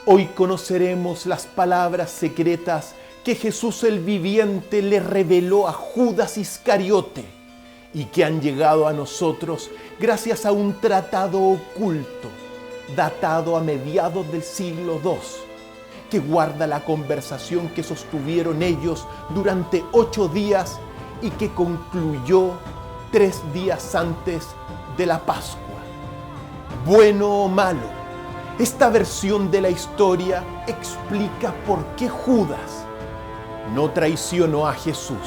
Hoy conoceremos las palabras secretas que Jesús el viviente le reveló a Judas Iscariote y que han llegado a nosotros gracias a un tratado oculto datado a mediados del siglo II, que guarda la conversación que sostuvieron ellos durante 8 días y que concluyó 3 días antes de la Pascua. Bueno o malo, esta versión de la historia explica por qué Judas no traicionó a Jesús.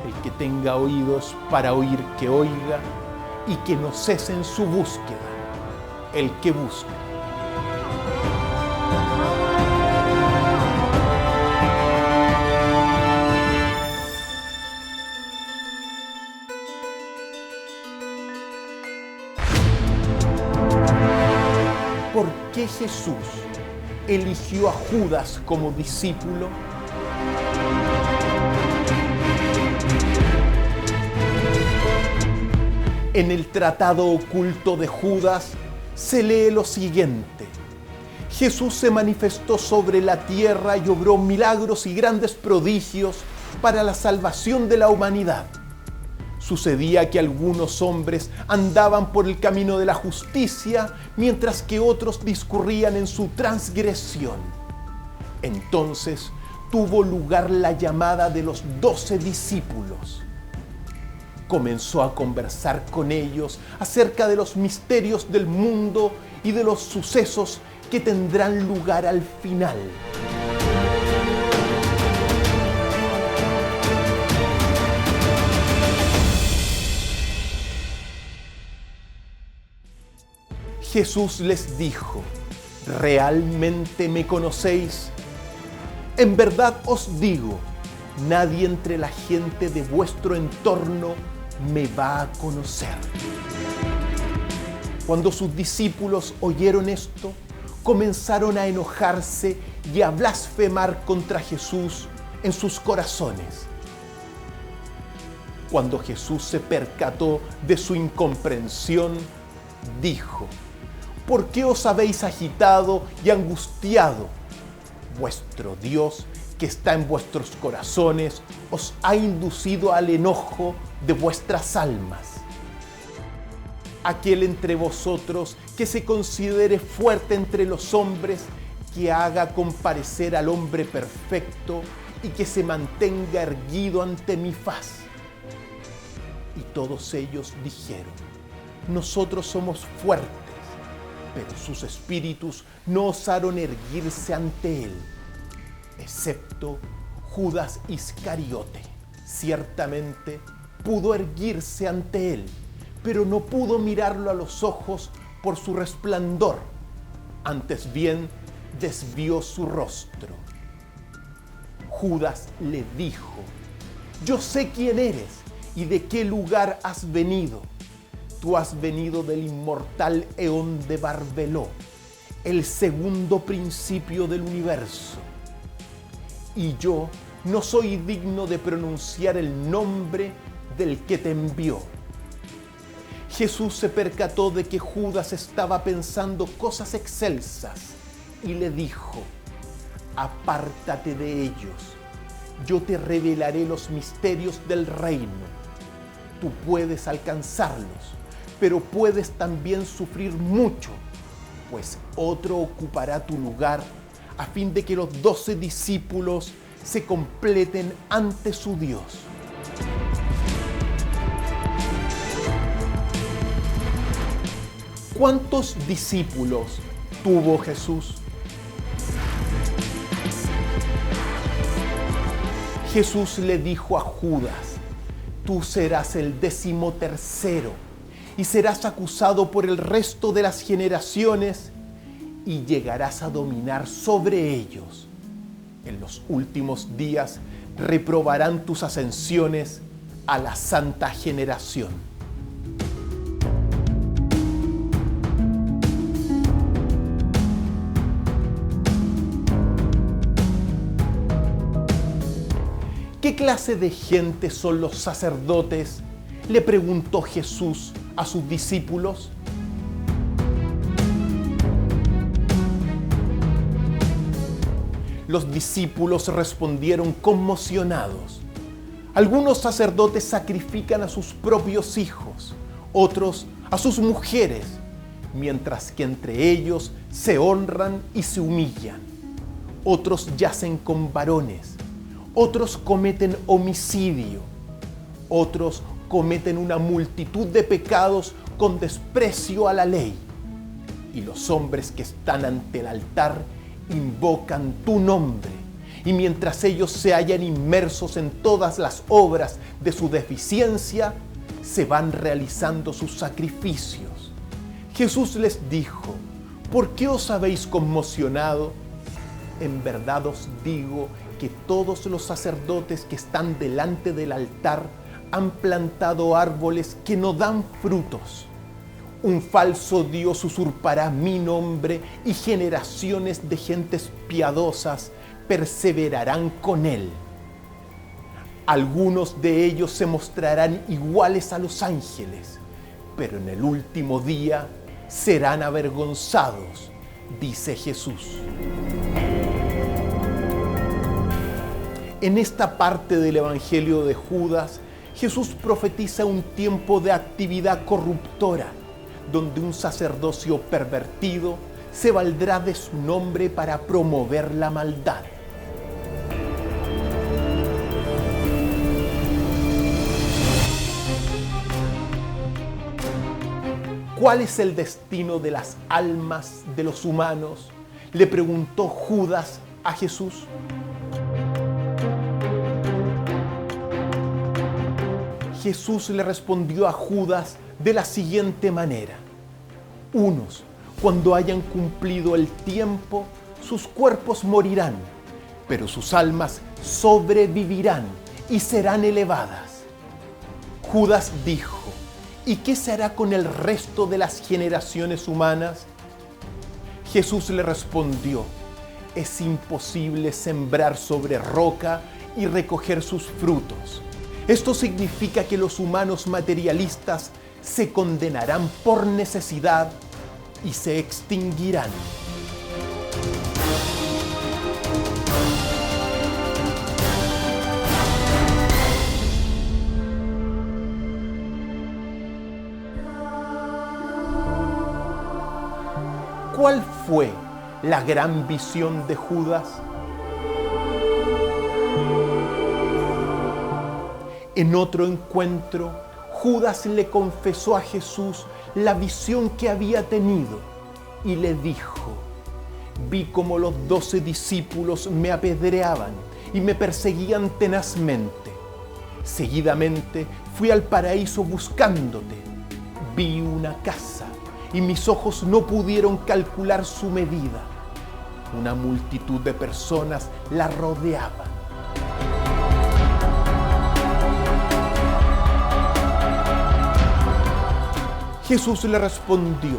El que tenga oídos para oír, que oiga, y que no cese en su búsqueda el que busca. ¿Por qué Jesús eligió a Judas como discípulo? En el tratado oculto de Judas se lee lo siguiente: Jesús se manifestó sobre la tierra y obró milagros y grandes prodigios para la salvación de la humanidad. Sucedía que algunos hombres andaban por el camino de la justicia, mientras que otros discurrían en su transgresión. Entonces tuvo lugar la llamada de los 12 discípulos. Comenzó a conversar con ellos acerca de los misterios del mundo y de los sucesos que tendrán lugar al final. Jesús les dijo: ¿realmente me conocéis? En verdad os digo, nadie entre la gente de vuestro entorno me va a conocer. Cuando sus discípulos oyeron esto, comenzaron a enojarse y a blasfemar contra Jesús en sus corazones. Cuando Jesús se percató de su incomprensión, dijo: ¿por qué os habéis agitado y angustiado? Vuestro Dios, que está en vuestros corazones, os ha inducido al enojo de vuestras almas. Aquel entre vosotros que se considere fuerte entre los hombres, que haga comparecer al hombre perfecto y que se mantenga erguido ante mi faz. Y todos ellos dijeron: nosotros somos fuertes. Pero sus espíritus no osaron erguirse ante él, excepto Judas Iscariote. Ciertamente pudo erguirse ante él, pero no pudo mirarlo a los ojos por su resplandor. Antes bien, desvió su rostro. Judas le dijo: yo sé quién eres y de qué lugar has venido. Tú has venido del inmortal Eón de Barbeló, el segundo principio del universo. Y yo no soy digno de pronunciar el nombre del que te envió. Jesús se percató de que Judas estaba pensando cosas excelsas y le dijo: apártate de ellos, yo te revelaré los misterios del reino. Tú puedes alcanzarlos, pero puedes también sufrir mucho, pues otro ocupará tu lugar a fin de que los 12 discípulos se completen ante su Dios. ¿Cuántos discípulos tuvo Jesús? Jesús le dijo a Judas: tú serás el 13º y serás acusado por el resto de las generaciones y llegarás a dominar sobre ellos. En los últimos días reprobarán tus ascensiones a la santa generación. ¿Qué clase de gente son los sacerdotes?, le preguntó Jesús a sus discípulos. Los discípulos respondieron conmocionados. Algunos sacerdotes sacrifican a sus propios hijos, otros a sus mujeres, mientras que entre ellos se honran y se humillan. Otros yacen con varones, otros cometen homicidio, otros cometen una multitud de pecados con desprecio a la ley. Y los hombres que están ante el altar invocan tu nombre, y mientras ellos se hallan inmersos en todas las obras de su deficiencia, se van realizando sus sacrificios. Jesús les dijo: ¿por qué os habéis conmocionado? En verdad os digo que todos los sacerdotes que están delante del altar han plantado árboles que no dan frutos. Un falso Dios usurpará mi nombre y generaciones de gentes piadosas perseverarán con él. Algunos de ellos se mostrarán iguales a los ángeles, pero en el último día serán avergonzados, dice Jesús. En esta parte del Evangelio de Judas, Jesús profetiza un tiempo de actividad corruptora, donde un sacerdocio pervertido se valdrá de su nombre para promover la maldad. ¿Cuál es el destino de las almas de los humanos?, le preguntó Judas a Jesús. Jesús le respondió a Judas de la siguiente manera: unos, cuando hayan cumplido el tiempo, sus cuerpos morirán, pero sus almas sobrevivirán y serán elevadas. Judas dijo: ¿y qué se hará con el resto de las generaciones humanas? Jesús le respondió: es imposible sembrar sobre roca y recoger sus frutos. Esto significa que los humanos materialistas se condenarán por necesidad y se extinguirán. ¿Cuál fue la gran visión de Judas? En otro encuentro, Judas le confesó a Jesús la visión que había tenido y le dijo: vi como los 12 discípulos me apedreaban y me perseguían tenazmente. Seguidamente fui al paraíso buscándote. Vi una casa y mis ojos no pudieron calcular su medida. Una multitud de personas la rodeaban. Jesús le respondió: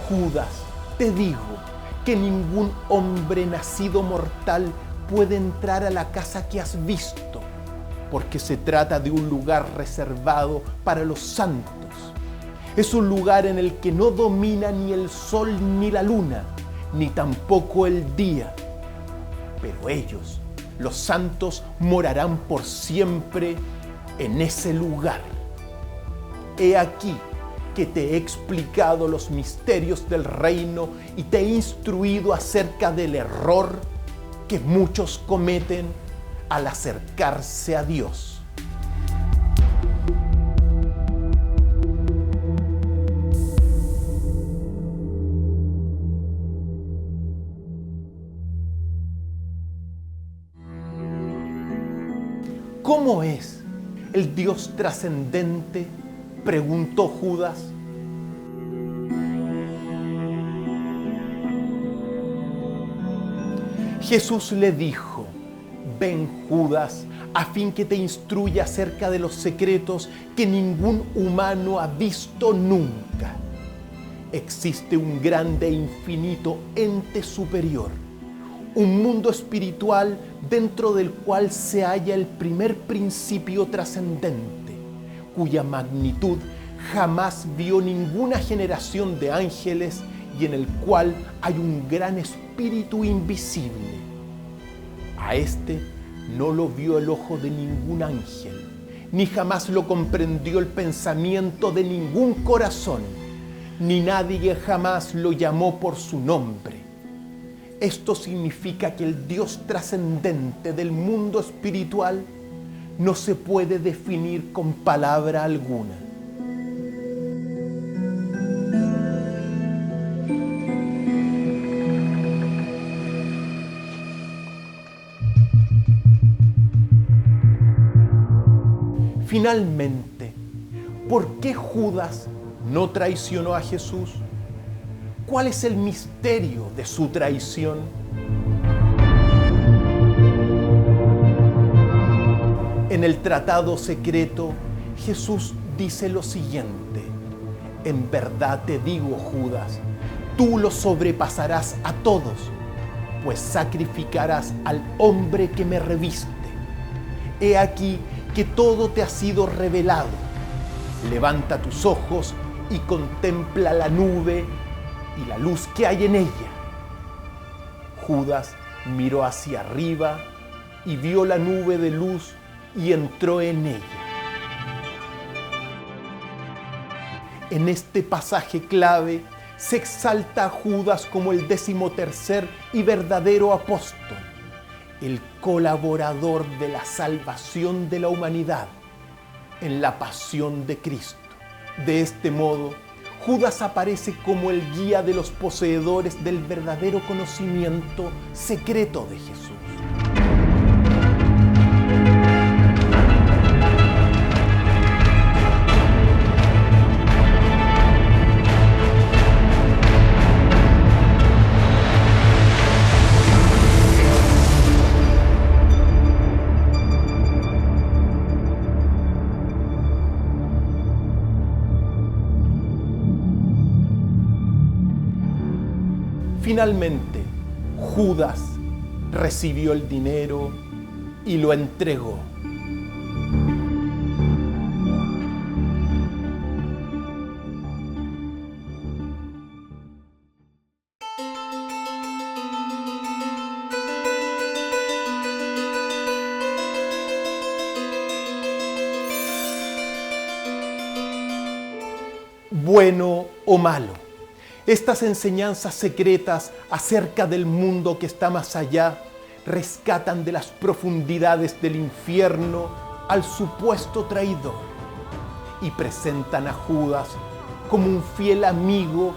Judas, te digo que ningún hombre nacido mortal puede entrar a la casa que has visto, porque se trata de un lugar reservado para los santos. Es un lugar en el que no domina ni el sol ni la luna, ni tampoco el día. Pero ellos, los santos, morarán por siempre en ese lugar. He aquí que te he explicado los misterios del reino y te he instruido acerca del error que muchos cometen al acercarse a Dios. ¿Cómo es el Dios trascendente?, preguntó Judas. Jesús le dijo: ven, Judas, a fin que te instruya acerca de los secretos que ningún humano ha visto nunca. Existe un grande e infinito ente superior, un mundo espiritual dentro del cual se halla el primer principio trascendente, cuya magnitud jamás vio ninguna generación de ángeles y en el cual hay un gran espíritu invisible. A este no lo vio el ojo de ningún ángel, ni jamás lo comprendió el pensamiento de ningún corazón, ni nadie jamás lo llamó por su nombre. Esto significa que el Dios trascendente del mundo espiritual no se puede definir con palabra alguna. Finalmente, ¿por qué Judas no traicionó a Jesús? ¿Cuál es el misterio de su traición? En el tratado secreto, Jesús dice lo siguiente: en verdad te digo, Judas, tú lo sobrepasarás a todos, pues sacrificarás al hombre que me reviste. He aquí que todo te ha sido revelado. Levanta tus ojos y contempla la nube y la luz que hay en ella. Judas miró hacia arriba y vio la nube de luz y entró en ella. En este pasaje clave se exalta a Judas como el 13º y verdadero apóstol, el colaborador de la salvación de la humanidad en la pasión de Cristo. De este modo, Judas aparece como el guía de los poseedores del verdadero conocimiento secreto de Jesús. Finalmente, Judas recibió el dinero y lo entregó. Bueno o malo, estas enseñanzas secretas acerca del mundo que está más allá rescatan de las profundidades del infierno al supuesto traidor y presentan a Judas como un fiel amigo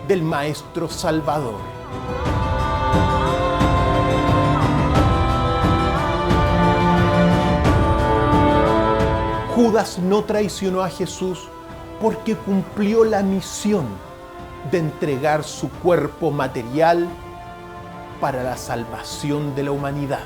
del Maestro Salvador. Judas no traicionó a Jesús porque cumplió la misión de entregar su cuerpo material para la salvación de la humanidad.